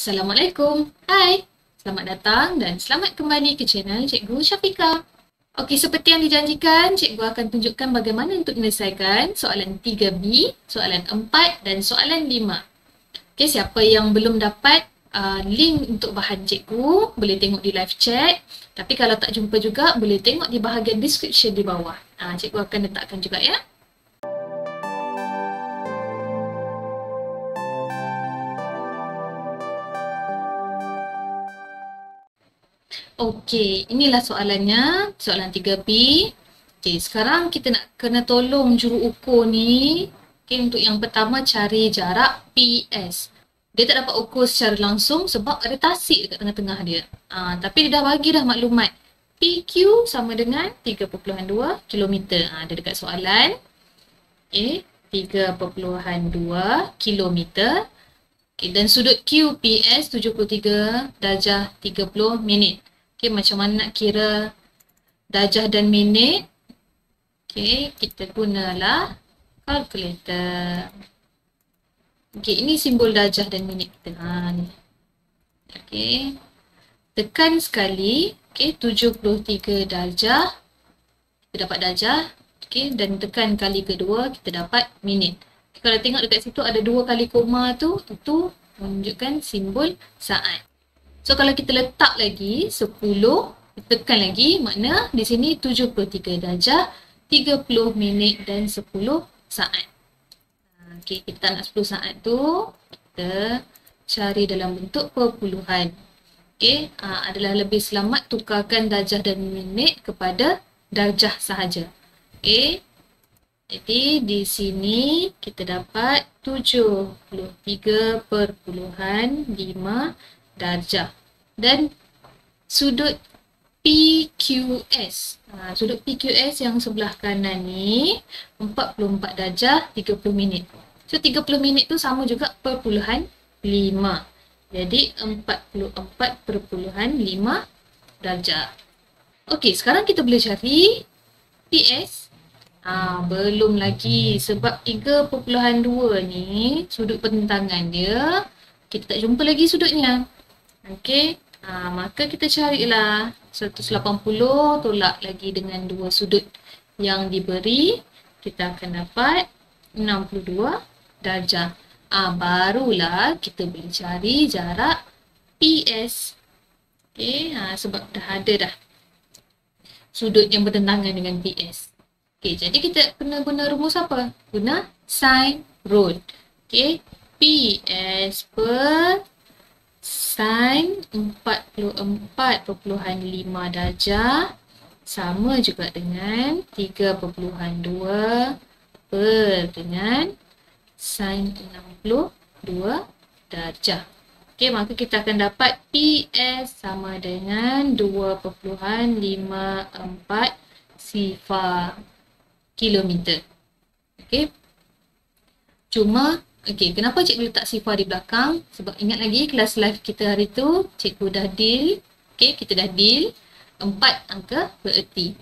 Assalamualaikum. Hai. Selamat datang dan selamat kembali ke channel Cikgu Syafiqah. Okey, seperti yang dijanjikan, Cikgu akan tunjukkan bagaimana untuk menyelesaikan soalan 3B, soalan 4 dan soalan 5. Okey, siapa yang belum dapat link untuk bahan Cikgu, boleh tengok di live chat. Tapi kalau tak jumpa juga, boleh tengok di bahagian description di bawah. Cikgu akan letakkan juga ya. Okey, inilah soalannya, soalan 3B. Okey, sekarang kita nak kena tolong juru ukur ni. Okey, untuk yang pertama cari jarak PS. Dia tak dapat ukur secara langsung sebab ada tasik dekat tengah-tengah dia. Tapi dia dah bagi dah maklumat. PQ sama dengan 3.2 km. Ada dekat soalan. Okey, 3.2 km. Okay, dan sudut QPS 73 darjah 30 minit. Okay, macam mana nak kira darjah dan minit? Okay, kita gunalah kalkulator. Okay, ini simbol darjah dan minit kita. Ni. Okay, tekan sekali. Okay, 73 darjah. Kita dapat darjah. Okay, dan tekan kali kedua, kita dapat minit. Kalau tengok dekat situ ada 2 kali koma tu, itu menunjukkan simbol saat. So kalau kita letak lagi 10, tekan lagi, makna di sini 73 darjah, 30 minit dan 10 saat. Okey, kita nak 10 saat tu, kita cari dalam bentuk perpuluhan. Okey, adalah lebih selamat tukarkan darjah dan minit kepada darjah sahaja. Okey. Jadi di sini kita dapat 73.5 darjah. Dan sudut PQS. Sudut PQS yang sebelah kanan ni 44 darjah 30 minit. So 30 minit tu sama juga perpuluhan 5. Jadi 44.5 darjah. Okey, sekarang kita boleh cari PS. Belum lagi sebab 3.2 ni sudut pertentangan dia kita tak jumpa lagi sudutnya. Okey, maka kita carilah 180 tolak lagi dengan 2 sudut yang diberi, kita akan dapat 62 darjah. Barulah kita boleh cari jarak PS. Okey, sebab dah ada dah sudut yang bertentangan dengan PS. Okey, jadi kita kena guna rumus apa? Guna sin rule. Okey, PS per sin 44.5 darjah sama juga dengan 3.2 per dengan sin 62 darjah. Okey, maka kita akan dapat PS sama dengan 2.54 sifar kilometer. Okey. Cuma, kenapa cikgu letak sifar di belakang? Sebab ingat lagi kelas live kita hari tu, cikgu dah deal. Okey, kita dah deal 4 angka bererti.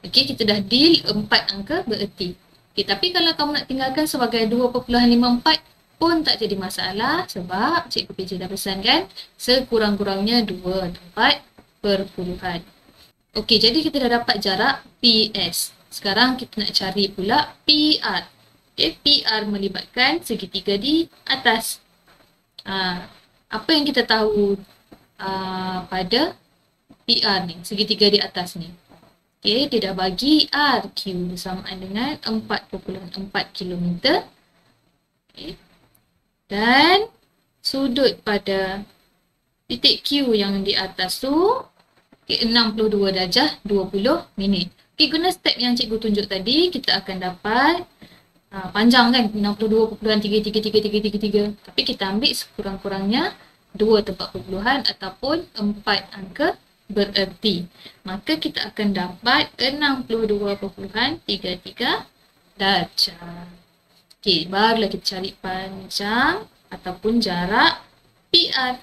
Okey, kita dah deal 4 angka bererti. Okey, tapi kalau kamu nak tinggalkan sebagai 2.54 pun tak jadi masalah sebab cikgu PJ dah pesan kan, sekurang-kurangnya 2 tempat perpuluhan. Okey, jadi kita dah dapat jarak PS. Sekarang kita nak cari pula PR. Okay, PR melibatkan segitiga di atas. Apa yang kita tahu pada PR ni, segitiga di atas ni. Okay, dia dah bagi RQ bersamaan dengan 4.4 km. Okay. Dan sudut pada titik Q yang di atas tu, 62 darjah 20 minit. Okay, guna step yang cikgu tunjuk tadi, kita akan dapat panjang kan, 62.33333. Tapi kita ambil sekurang-kurangnya 2 tempat perpuluhan ataupun 4 angka bererti. Maka kita akan dapat 62.33 darjah. Okay, barulah kita cari panjang ataupun jarak PR.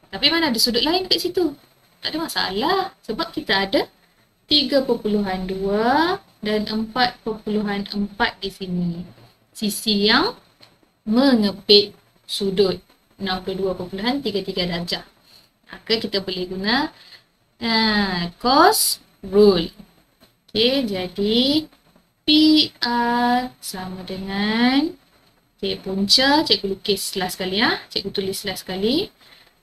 Tapi mana ada sudut lain kat situ? Tak ada masalah sebab kita ada 3.2 dan 4.4 di sini. Sisi yang mengepit sudut. 62.33 darjah. Maka kita boleh guna cos rule. Okey, jadi PR sama dengan, punca, cikgu lukis last sekali cikgu tulis last sekali.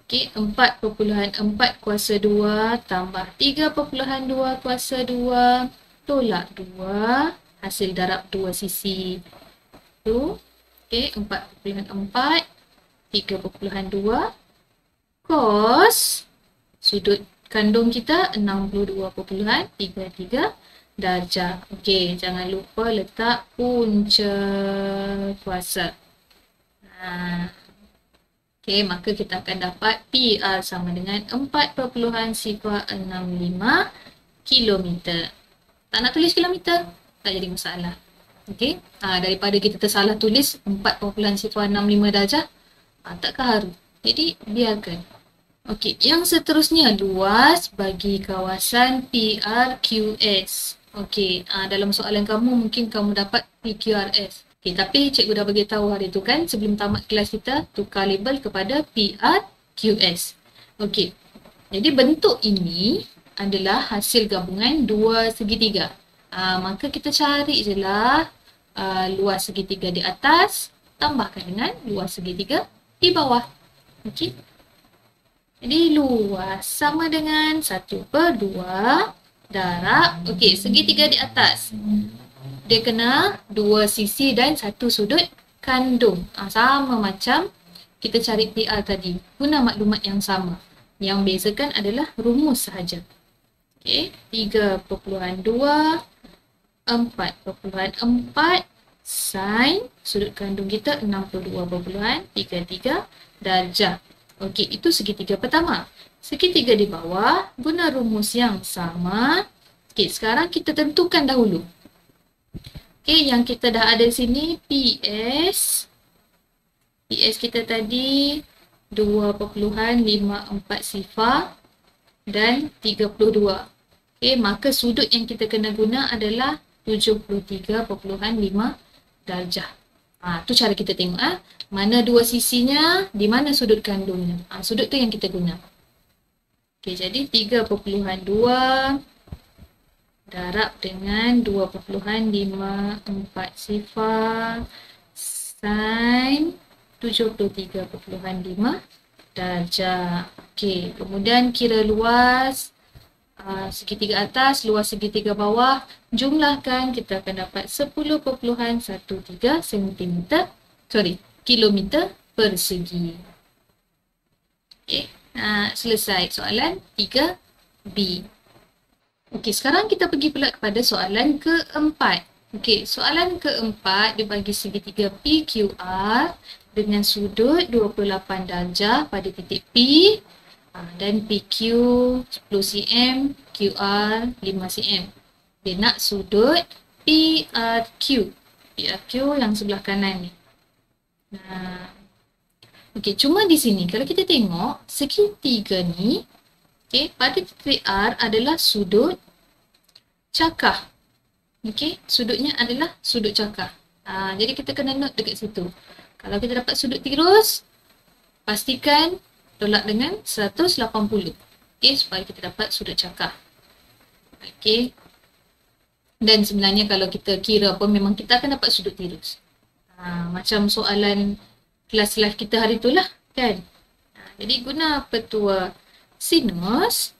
Okey, 4.4 kuasa 2 tambah 3.2 kuasa 2 tolak 2, hasil darab 2 sisi. Tu, okey, 4.4, 3.2 cos sudut kandung kita 62.33 darjah. Okey, jangan lupa letak punca kuasa. Okey, maka kita akan dapat PR sama dengan 4.065 kilometer. Tak nak tulis kilometer? Tak jadi masalah. Okey, daripada kita tersalah tulis 4.065 darjah, takkan haru. Jadi, biarkan. Okey, yang seterusnya luas bagi kawasan PRQS. Okey, dalam soalan kamu mungkin kamu dapat PQRS. Okey, tapi cikgu dah bagi tahu hari tu kan, sebelum tamat kelas kita tukar label kepada PRQS. Okey, jadi bentuk ini adalah hasil gabungan dua segitiga. Maka kita cari je lah luas segitiga di atas tambahkan dengan luas segitiga di bawah. Okey. Jadi luas sama dengan 1/2 darab, okey, segitiga di atas. Dia kena dua sisi dan satu sudut kandung. Sama macam kita cari PR tadi. Guna maklumat yang sama. Yang bezakan adalah rumus sahaja. Okey, 3.2, 4.4 sin sudut kandung kita 62.33 darjah. Okey, itu segitiga pertama. Segitiga di bawah guna rumus yang sama. Okey, sekarang kita tentukan dahulu. Okey, yang kita dah ada di sini PS. PS kita tadi 2.54 sifar dan 32. Okey, maka sudut yang kita kena guna adalah 73.5 darjah. Tu cara kita tengok mana dua sisinya, di mana sudut kandungnya. Sudut tu yang kita guna. Okey, jadi 3.2 darab dengan 2.54 sifar sin 73.5 darjah. Okey, kemudian kira luas segitiga atas, luas segitiga bawah, jumlahkan, kita akan dapat 10.13 kilometer persegi. Okey, selesai soalan 3B. Okey, sekarang kita pergi pula kepada soalan keempat. Okey, soalan keempat dia bagi segitiga PQR dengan sudut 28 darjah pada titik P dan PQ 10 cm, QR 5 cm. Dia nak sudut PRQ. PRQ yang sebelah kanan ni. Okey, cuma di sini kalau kita tengok segitiga ni, okey, pada titik R adalah sudut cakar. Okey, sudutnya adalah sudut cakar. Jadi kita kena note dekat situ. Kalau kita dapat sudut tirus, pastikan tolak dengan 180. Okey, supaya kita dapat sudut cakar. Okey. Dan sebenarnya kalau kita kira pun memang kita akan dapat sudut tirus. Macam soalan kelas live kita hari itulah, kan? Jadi guna petua sinus,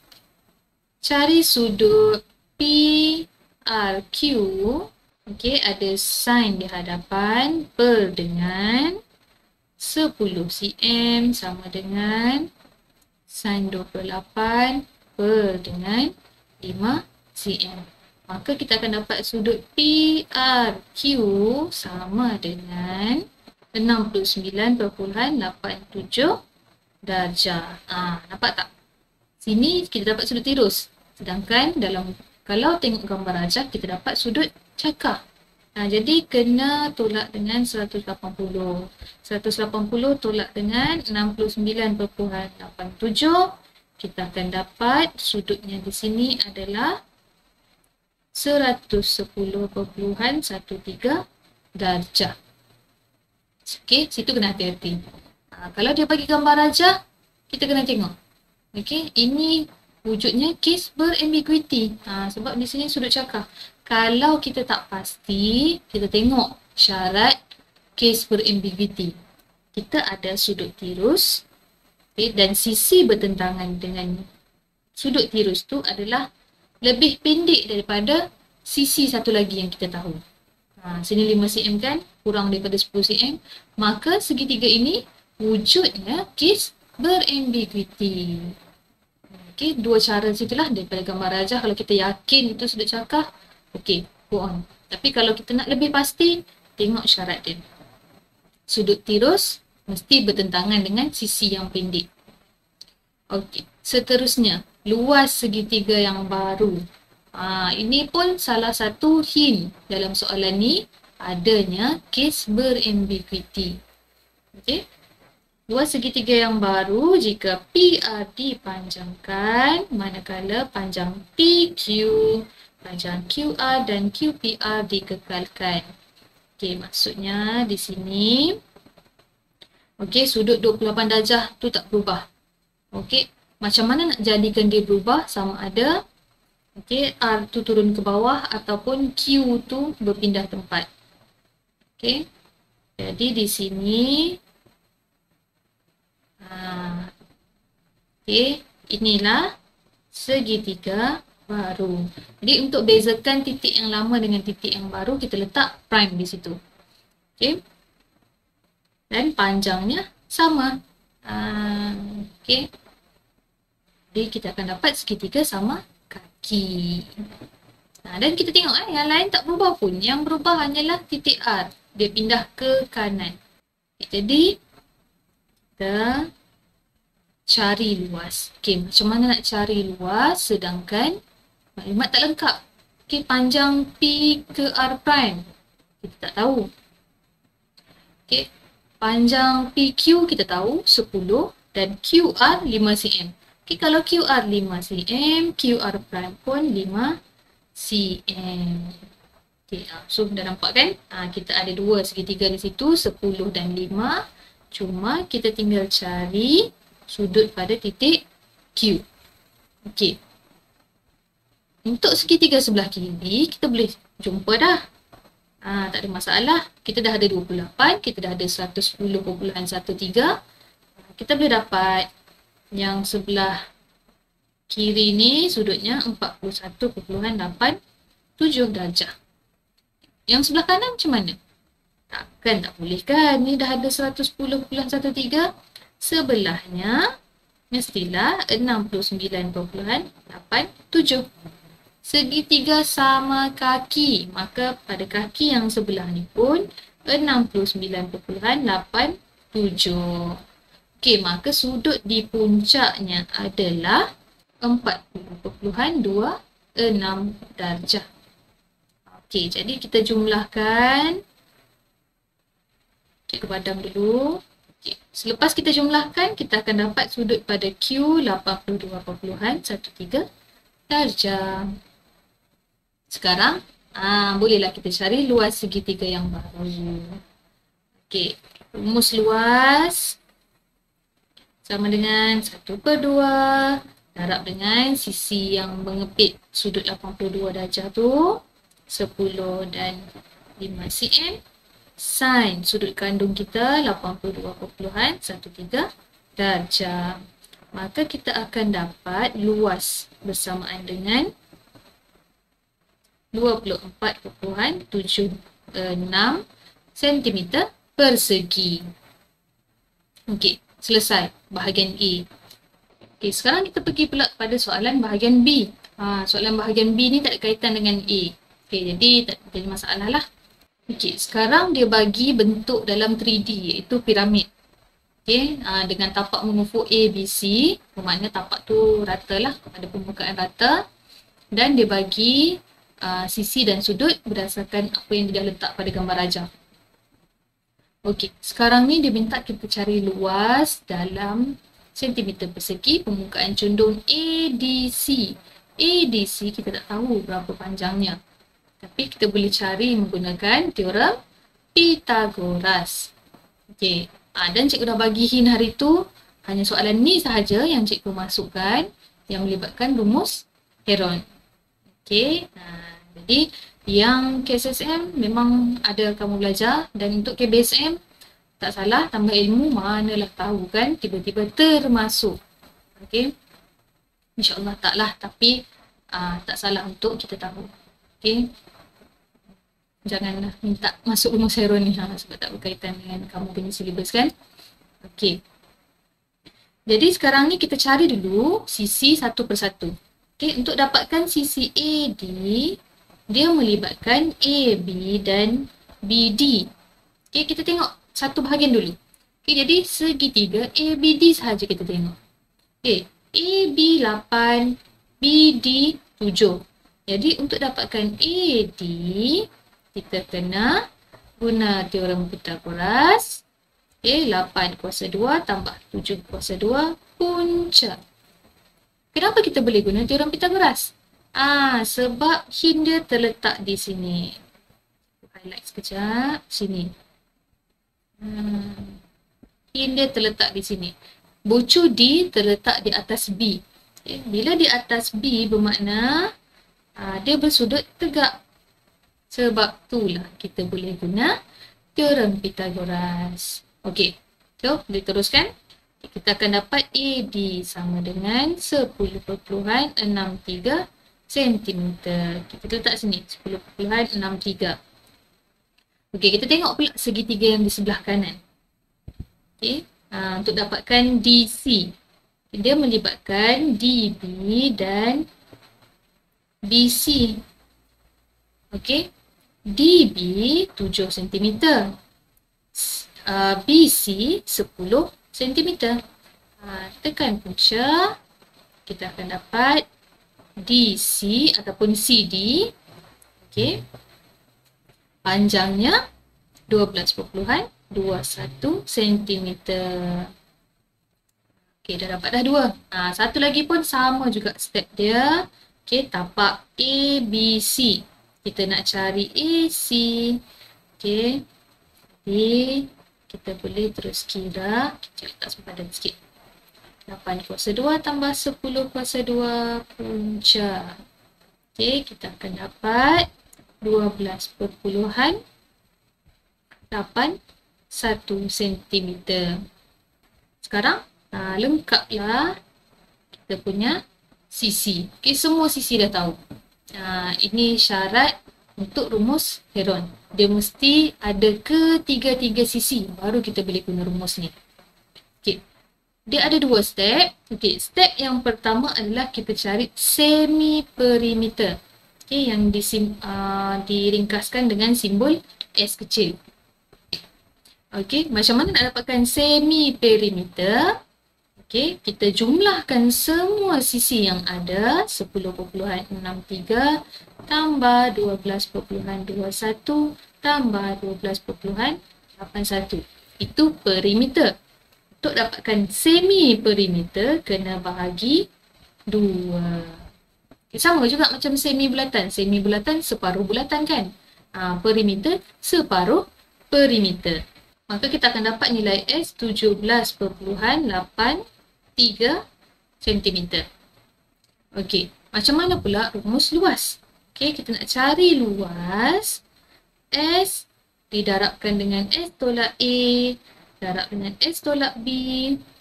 cari sudut PRQ. Okey, ada sin di hadapan per dengan 10 cm sama dengan sin 28 per dengan 5 cm. Maka kita akan dapat sudut PRQ sama dengan 69.87 darjah. Nampak tak? Sini kita dapat sudut tirus. Sedangkan kalau tengok gambar rajah kita dapat sudut cakar. Jadi kena tolak dengan 180. 180 tolak dengan 69.87. Kita akan dapat sudutnya di sini adalah 110.13 darjah. Okey, situ kena hati-hati. Kalau dia bagi gambar rajah, kita kena tengok. Okey, ini wujudnya kes berambiguiti. Sebab di sini sudut cakar. Kalau kita tak pasti, kita tengok syarat kes berambiguiti. Kita ada sudut tirus, okay, dan sisi bertentangan dengan sudut tirus tu adalah lebih pendek daripada sisi satu lagi yang kita tahu. Sini 5 cm kan, kurang daripada 10 cm. Maka segitiga ini wujudnya kes berambiguiti. Okay, dua cara situlah daripada gambar rajah. Kalau kita yakin itu sudut cakar, okay, go on. Tapi kalau kita nak lebih pasti, tengok syarat dia. Sudut tirus mesti bertentangan dengan sisi yang pendek. Okey, seterusnya, luas segitiga yang baru. Ini pun salah satu hint dalam soalan ni, adanya kes berambiguiti. Okey. Luas segitiga yang baru jika PR dipanjangkan, manakala panjang PQ, panjang QR dan QPR dikekalkan. Okey, maksudnya di sini, okey, sudut 28 darjah tu tak berubah. Okey, macam mana nak jadikan dia berubah? Sama ada, okey, R tu turun ke bawah ataupun Q tu berpindah tempat. Okey, jadi di sini, okey, inilah segitiga baru. Jadi untuk bezakan titik yang lama dengan titik yang baru, kita letak prime di situ. Okey. Dan panjangnya sama. Okey. Jadi kita akan dapat segitiga sama kaki. Dan kita tengok yang lain tak berubah pun. Yang berubah hanyalah titik R. Dia pindah ke kanan. Okay, jadi kita cari luas. Okey, macam mana nak cari luas sedangkan maklumat tak lengkap. Okey, panjang P ke R prime kita tak tahu. Okey, panjang PQ kita tahu 10 dan QR 5 cm. Okey, kalau QR 5 cm, QR prime pun 5 cm. Okey, so dah nampak kan? Kita ada dua segitiga di situ, 10 dan 5. Cuma kita tinggal cari sudut pada titik Q. Okey. Untuk segitiga sebelah kiri, kita boleh jumpa dah. Tak ada masalah. Kita dah ada 28, kita dah ada 110.13. Kita boleh dapat yang sebelah kiri ni sudutnya 41.87 darjah. Yang sebelah kanan macam mana? Takkan tak boleh kan? Ni dah ada 110.13. Sebelahnya mestilah 69.87. Segitiga sama kaki, maka pada kaki yang sebelah ni pun 69.87. Okey, maka sudut di puncaknya adalah 40.26 darjah. Okey, jadi kita jumlahkan. Cikgu padam dulu. Okay. Selepas kita jumlahkan, kita akan dapat sudut pada Q 82.13 darjah. Sekarang, bolehlah kita cari luas segitiga yang baru. Okey, rumus luas sama dengan 1/2 darab dengan sisi yang mengepit sudut 82 darjah tu 10 dan 5 cm. Sin sudut kandung kita 82.13 darjah. Maka kita akan dapat luas bersamaan dengan 24.76 cm persegi. Okey, selesai bahagian A. Okey, sekarang kita pergi pula pada soalan bahagian B. Soalan bahagian B ni tak ada kaitan dengan A. Okey, jadi tak ada masalah lah. Okey, sekarang dia bagi bentuk dalam 3D iaitu piramid. Okey, dengan tapak mengufuk A, B, C, bermakna tapak tu rata lah, ada permukaan rata. Dan dia bagi sisi dan sudut berdasarkan apa yang dia dah letak pada gambar rajah. Okey, sekarang ni dia minta kita cari luas dalam sentimeter persegi permukaan condong ADC. ADC kita tak tahu berapa panjangnya. Tapi kita boleh cari menggunakan teorem Pythagoras. Okey, Dan cikgu dah bagi hint hari tu, hanya soalan ni sahaja yang cikgu masukkan yang melibatkan rumus Heron. Okey, jadi yang KSSM memang ada kamu belajar, dan untuk KBSM tak salah, tambah ilmu manalah tahu kan, tiba-tiba termasuk. Okey, InsyaAllah taklah, tapi tak salah untuk kita tahu. Okey, janganlah minta masuk rumus Heron ni sebab tak berkaitan dengan kamu punya syllabus kan. Okey, jadi sekarang ni kita cari dulu sisi satu persatu. Okey, untuk dapatkan sisi AD, dia melibatkan AB dan BD. Okey, kita tengok satu bahagian dulu. Okey, jadi segitiga ABD sahaja kita tengok. Okey, AB 8, BD 7. Jadi untuk dapatkan AD, kita kena guna teorem Pythagoras. Okey, 8 kuasa 2 tambah 7 kuasa 2 punca. Kenapa kita boleh guna teorem Pythagoras? Sebab hint dia terletak di sini. Highlight sekejap. Sini. Hint dia terletak di sini. Bucu D terletak di atas B. Okay. Bila di atas B bermakna dia bersudut tegak. Sebab itulah kita boleh guna teorem Pythagoras. Okey, so boleh teruskan. Kita akan dapat AD sama dengan 10.63 cm. Kita letak sini 10.63. Okey, kita tengok pula segitiga yang di sebelah kanan. Okey, untuk dapatkan DC, dia melibatkan DB dan BC. Okey, DB 7 cm. BC 10 cm. Tekan punca, kita akan dapat DC ataupun CD. Okey, panjangnya 12.21 cm. Okey, dah dapat dah dua. Satu lagi pun sama juga step dia. Okey, tapak ABC. Kita nak cari AC. Okey, jadi kita boleh terus kira. Kita letak sempadan sikit. 8 kuasa 2 tambah 10 kuasa 2 punca. Okey, kita akan dapat 12.81 cm. Sekarang lengkaplah kita punya sisi. Okey, semua sisi dah tahu. Ini syarat untuk rumus Heron. Dia mesti ada ketiga-tiga sisi baru kita boleh guna rumus ni. Okey, dia ada dua step. Okey, step yang pertama adalah kita cari semi perimeter. Okey, yang diringkaskan dengan simbol S kecil. Okey, macam mana nak dapatkan semi perimeter? Okey, kita jumlahkan semua sisi yang ada. 10.63 tambah 12.21 tambah 12.81. Itu perimeter. Untuk dapatkan semi perimeter, kena bahagi 2. Sama juga macam semi bulatan. Semi bulatan separuh bulatan kan? Perimeter separuh perimeter. Maka kita akan dapat nilai S 17.83 cm. Okey, macam mana pula rumus luas? Okey, kita nak cari luas. S didarabkan dengan S tolak A, darab dengan S tolak B,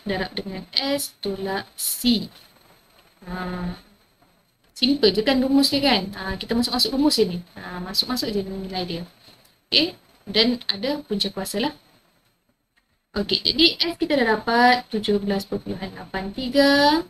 darab dengan S tolak C. Simple je kan rumus dia kan? Kita masuk-masuk rumus je ni. Masuk-masuk je nilai dia. Okey, dan ada punca kuasa lah. Okey, jadi S kita dah dapat 17.83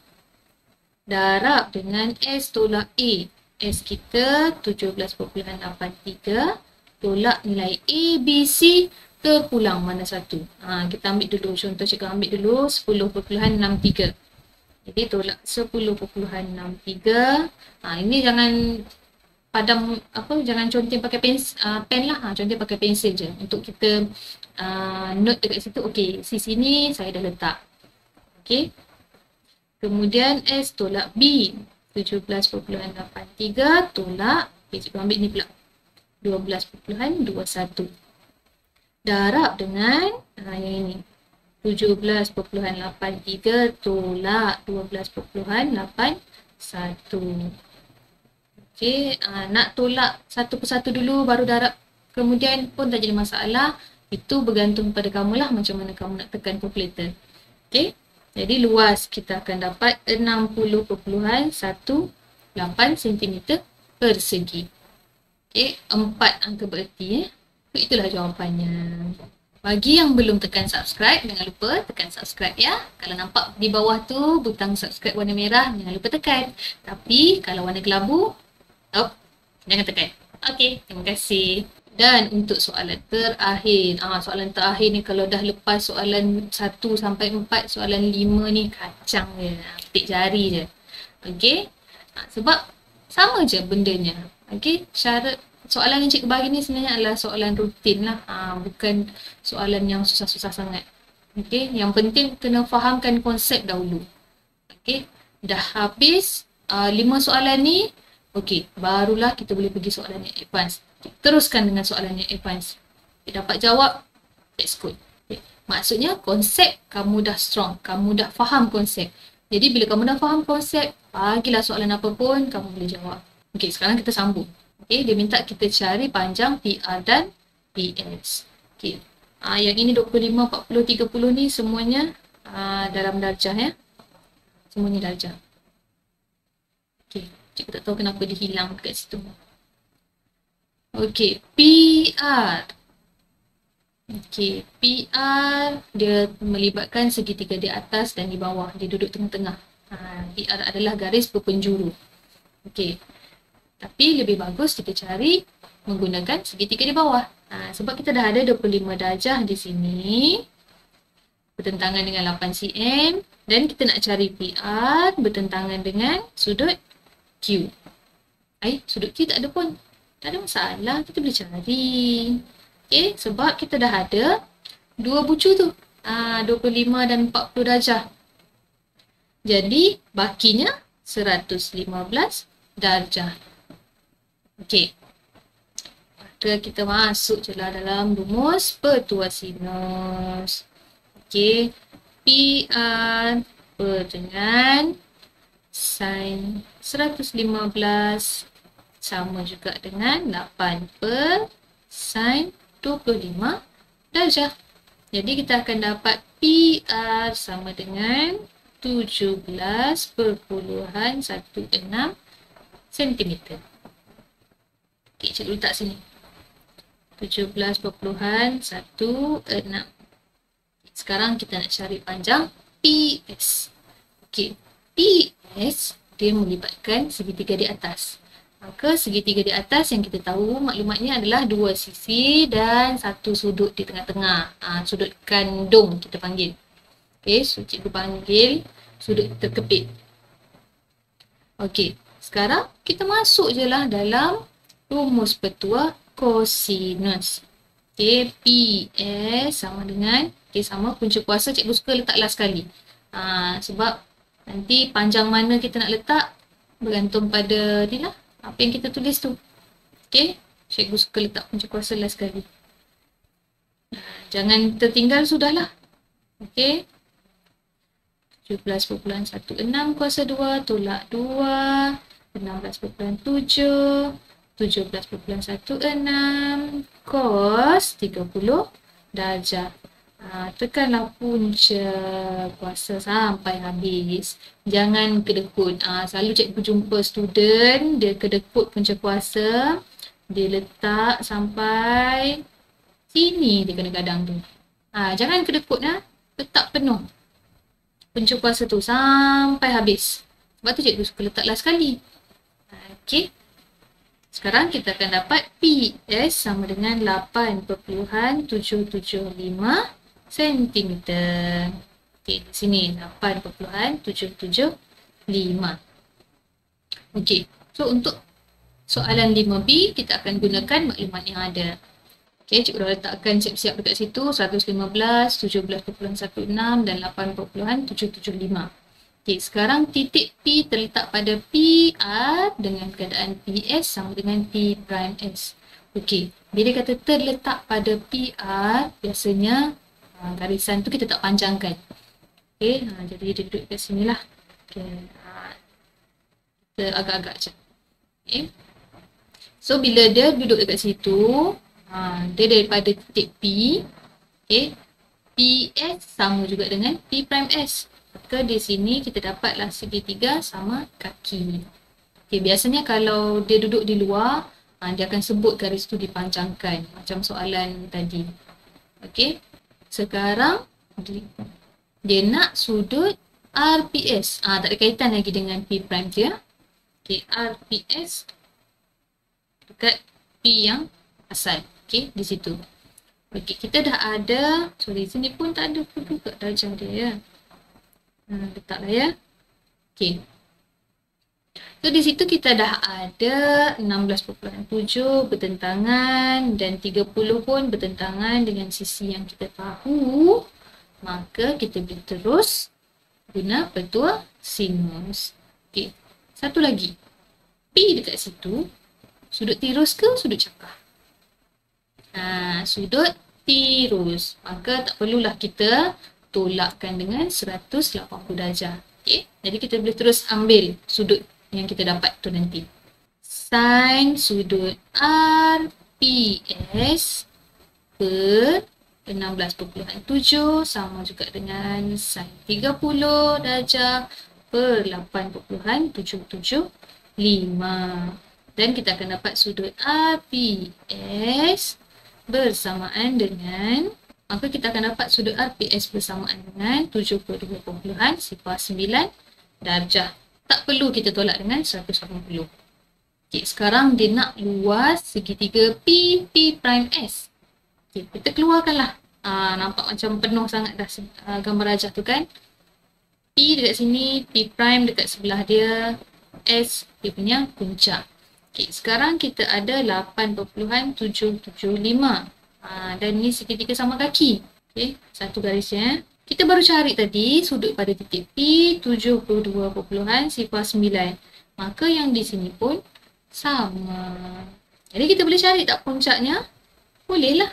darab dengan S tolak A. S kita 17.83 tolak nilai A, B, C terpulang mana satu. Kita ambil dulu, contoh cikgu ambil dulu 10.63. Jadi tolak 10.63. Ini jangan padam jangan conteng pakai pen lah. Conteng pakai pensel je untuk kita note dekat situ. Okey, sisi ni saya dah letak. Okey. Kemudian S tolak B 17.83 tolak, cikgu ambil ni pula 12.21 darab dengan yang ini 17.83 tolak 12.81. Okey, nak tolak satu persatu dulu baru darab kemudian pun tak jadi masalah. Itu bergantung pada kamu lah macam mana kamu nak tekan kalkulator. Okey, jadi luas kita akan dapat 60.18 cm persegi. Okey, 4 angka bererti. Itulah jawapannya. Bagi yang belum tekan subscribe, jangan lupa tekan subscribe ya. Kalau nampak di bawah tu butang subscribe warna merah, jangan lupa tekan. Tapi kalau warna kelabu, jangan tekan. Okey, terima kasih. Dan untuk soalan terakhir. Soalan terakhir ni kalau dah lepas soalan 1 sampai 4, soalan 5 ni kacang je. Petik jari je. Okey. Sebab sama je bendanya. Okey, syarat soalan yang cikgu bagi ni sebenarnya adalah soalan rutin lah. Bukan soalan yang susah-susah sangat. Okey, yang penting kena fahamkan konsep dahulu. Okey, dah habis 5 soalan ni. Okey, barulah kita boleh pergi soalan yang advance. Teruskan dengan soalan yang advance. Dapat jawab, that's good. Okay. Maksudnya konsep kamu dah strong, kamu dah faham konsep. Jadi bila kamu dah faham konsep, bagilah soalan apa pun kamu boleh jawab. Okey, sekarang kita sambung. Okey, dia minta kita cari panjang PR dan PS. Okey. Yang ini 25, 40, 30 ni semuanya dalam darjah ya. Semuanya darjah. Okey, cikgu tak tahu kenapa dia hilang dekat situ. Okey, PR. Okey, PR dia melibatkan segitiga di atas dan di bawah. Dia duduk tengah-tengah. PR adalah garis berpenjuru. Okey. Tapi lebih bagus kita cari menggunakan segitiga di bawah. Sebab kita dah ada 25 darjah di sini. Bertentangan dengan 8 cm. Dan kita nak cari PR bertentangan dengan sudut Q. Sudut Q tak ada pun. Tak ada masalah, kita boleh cari. Okay, sebab kita dah ada dua bucu tu. 25 dan 40 darjah. Jadi, bakinya 115 darjah. Okey. Maka kita masuk je lah dalam rumus pertua sinus. Okey. PR dengan sin 115 sama juga dengan 8 per sin 25 darjah. Jadi kita akan dapat PR sama dengan 17.16 cm. Okey, cikgu letak sini. 17.16. Sekarang kita nak cari panjang PS. Okey, PS dia melibatkan segitiga di atas. Maka segitiga di atas yang kita tahu maklumatnya adalah dua sisi dan satu sudut di tengah-tengah. Sudut kandung kita panggil. Okey, so cikgu panggil sudut terkepit. Okey, sekarang kita masuk je lah dalam rumus pertua kosinus. Okey, PS sama dengan, sama punca kuasa cikgu suka letak last sekali. Sebab nanti panjang mana kita nak letak bergantung pada ni lah. Apa yang kita tulis tu. Okey, cikgu suka letak punca kuasa last sekali. Jangan tertinggal sudahlah. Okey. 17.16 kuasa 2 tolak 2. 16.7. 17.16 cos 30 darjah. Tekanlah punca kuasa sampai habis. Jangan kedekut. Selalu cikgu jumpa student, dia kedekut punca kuasa. Dia letak sampai sini dia kadang-kadang tu. Jangan kedekut letak penuh punca kuasa tu sampai habis. Sebab tu cikgu suka letak last sekali. Okey. Sekarang kita akan dapat PS sama dengan 8.775 cm. Okey, di sini 8.775. Okey, so untuk soalan 5B kita akan gunakan maklumat yang ada. Okey, cikgu dah letakkan siap-siap dekat situ 115, 17.16 dan 8.775. Okey, sekarang titik P terletak pada PR dengan keadaan PS sama dengan P prime S. Okey, bila kata terletak pada PR, biasanya Garisan tu kita tak panjangkan. Okay, jadi dia duduk kat sini lah. Okay, kita agak-agak je. Okay. So, bila dia duduk dekat situ, dia daripada titik P, okay, PS sama juga dengan P prime S. Maka di sini kita dapatlah segitiga sama kaki. Okay, biasanya kalau dia duduk di luar, dia akan sebut garis tu dipanjangkan. Macam soalan tadi. Okay. Sekarang, dia nak sudut RPS. Tak ada kaitan lagi dengan P prime dia. Okay, RPS dekat P yang asal. Okay, di situ. Okay, kita dah ada, sini pun tak ada pun juga darjah dia ya. Letaklah ya. Okay. So, di situ kita dah ada 16.7 bertentangan dan 30 pun bertentangan dengan sisi yang kita tahu. Maka kita boleh terus guna petua sinus. Okay. Satu lagi. P dekat situ, sudut tirus ke sudut cakar? Sudut tirus. Maka tak perlulah kita tolakkan dengan 180 darjah. Okay. Jadi kita boleh terus ambil sudut yang kita dapat tu nanti. Sin sudut RPS per 16.7 sama juga dengan sin 30 darjah per 8.775. Dan kita akan dapat sudut RPS bersamaan dengan, maka kita akan dapat sudut RPS bersamaan dengan 72.09 darjah. Tak perlu kita tolak dengan 180. Okay, sekarang dia nak luas segitiga P prime S. Okay, kita keluarkanlah. Nampak macam penuh sangat dah gambar rajah tu kan. P dekat sini, P prime dekat sebelah dia, S dia punya puncak. Okay, sekarang kita ada 8.775. Dan ni segitiga sama kaki. Okay, satu garisnya. Kita baru cari tadi sudut pada titik P 72.09. Maka yang di sini pun sama. Jadi kita boleh cari tak puncaknya? Bolehlah.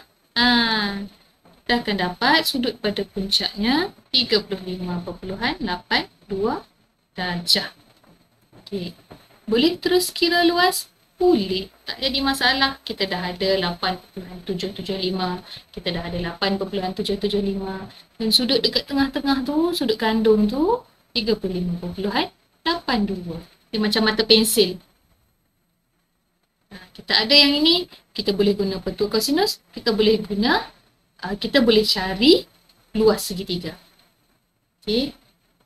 Kita akan dapat sudut pada puncaknya 35.82 darjah. Okay. Boleh terus kira luas? Boleh. Tak jadi masalah. Kita dah ada 8.775. Kita dah ada 8.775. Dan sudut dekat tengah-tengah tu, sudut kandung tu, 35.82. Dia macam mata pensil. Kita ada yang ini, kita boleh guna petua kosinus. Kita boleh cari luas segitiga. Okay.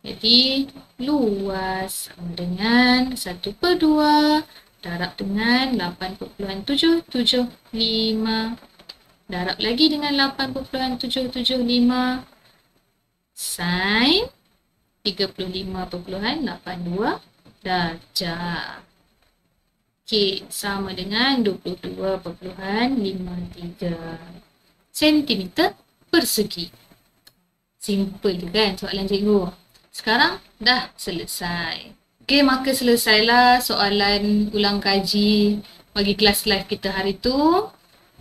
Jadi, luas sama dengan 1/2 darab dengan 8.775. Darab lagi dengan 8.775. Sin 35.82 darjah. Okey, sama dengan 22.53 cm persegi. Simple je kan soalan cikgu. Sekarang dah selesai. Okey, maka selesailah soalan ulang kaji bagi kelas live kita hari tu.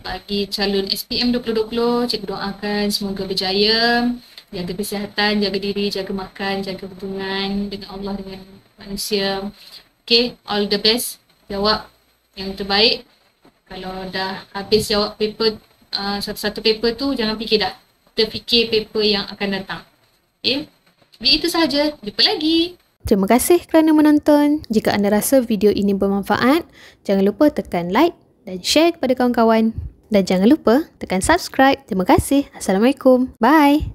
Bagi calon SPM 2020, cikgu doakan semoga berjaya. Jaga kesihatan, jaga diri, jaga makan, jaga hubungan dengan Allah, dengan manusia. Okey, all the best. Jawab yang terbaik. Kalau dah habis jawab paper, satu-satu paper tu, jangan fikir dah. Kita fikir paper yang akan datang. Okey, jadi itu sahaja. Jumpa lagi. Terima kasih kerana menonton. Jika anda rasa video ini bermanfaat, jangan lupa tekan like dan share kepada kawan-kawan. Dan jangan lupa tekan subscribe. Terima kasih. Assalamualaikum. Bye.